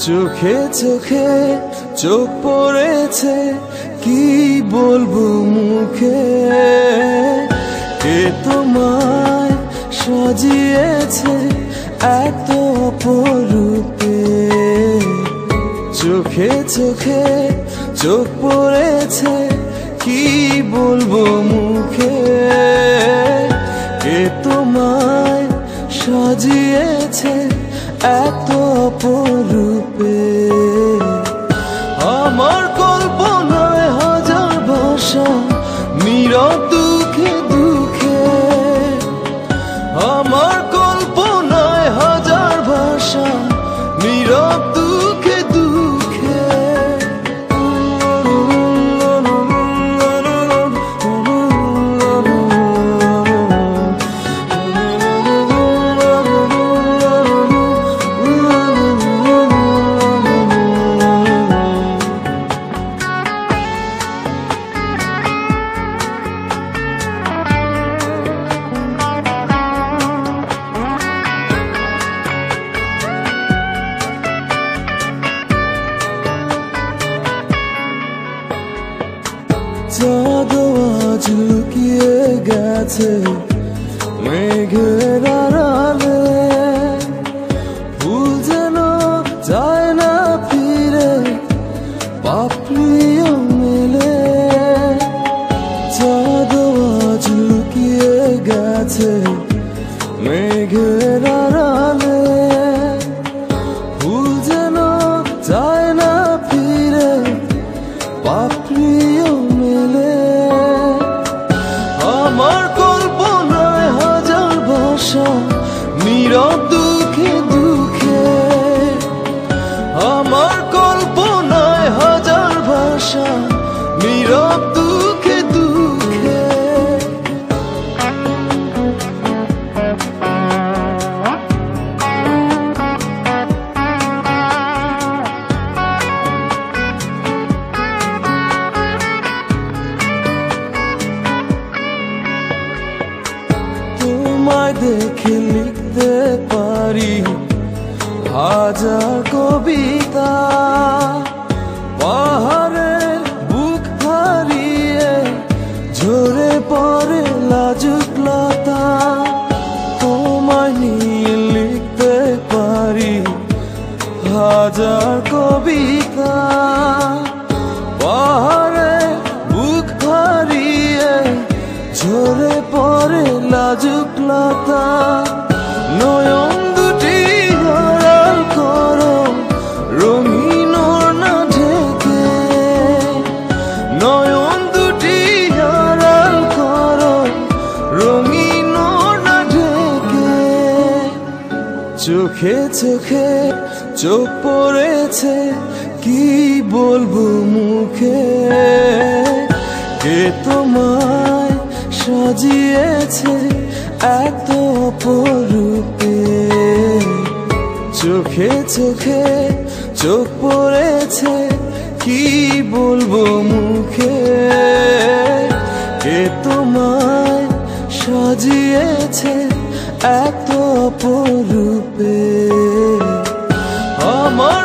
চোখে চোখে চোখ পড়েছে, কি বলবো মুখে। কে তোমায় সাজিয়েছে এত অপরূপে। চোখে চোখে চোখ পড়েছে, কি বলবো মুখে। কে তোমায় সাজিয়েছে এত অপরূপে। আমার কল্পনায় হাজার ভাষা, নীরব দুঃখে দুঃখে। আমার কল্পনায় হাজার ভাষা, নীরব দুঃখে দুঃখে। চাঁদ আজ লুকিয়ে গেছে মেঘের আড়ালে। ফুল যেন যায় না ফিরে, পাপড়িও মেলে। চাঁদ আজ লুকিয়ে গেছে মেঘের আড়ালে। ফুল যেন যায় না ফিরে, পাপড়িও মেলে। আমার কল্পনায় হাজার ভাষা, নীরব দুঃখে দুঃখে। আমার কল্পনায় হাজার ভাষা, নীরব দুঃখে দুঃখে। তোমায় দেখে লিখতে পারি হাজার কবিতা। পাহাড়ের বুক হারিয়ে ঝরে পড়ে লাজুক লতা। তোমায় নিয়ে লিখতে পারি হাজার কবিতা। পাহাড়ের বুক হারিয়ে ঝরে পড়ে লাজুক লতা। নয়ন দুটি আড়াল করো, রঙিন ওড়না ঢেকে। নয়ন দুটি আড়াল করো, রঙিন ওড়না ঢেকে। চোখে চোখে চোখ পড়েছে, কি বলবো মুখে। কে তোমায় সাজিয়েছে এত অপরূপে। চোখে চোখে চোখ পড়েছে, কি বলবো মুখে। কে তোমায় সাজিয়েছে এত অপরূপে। আমার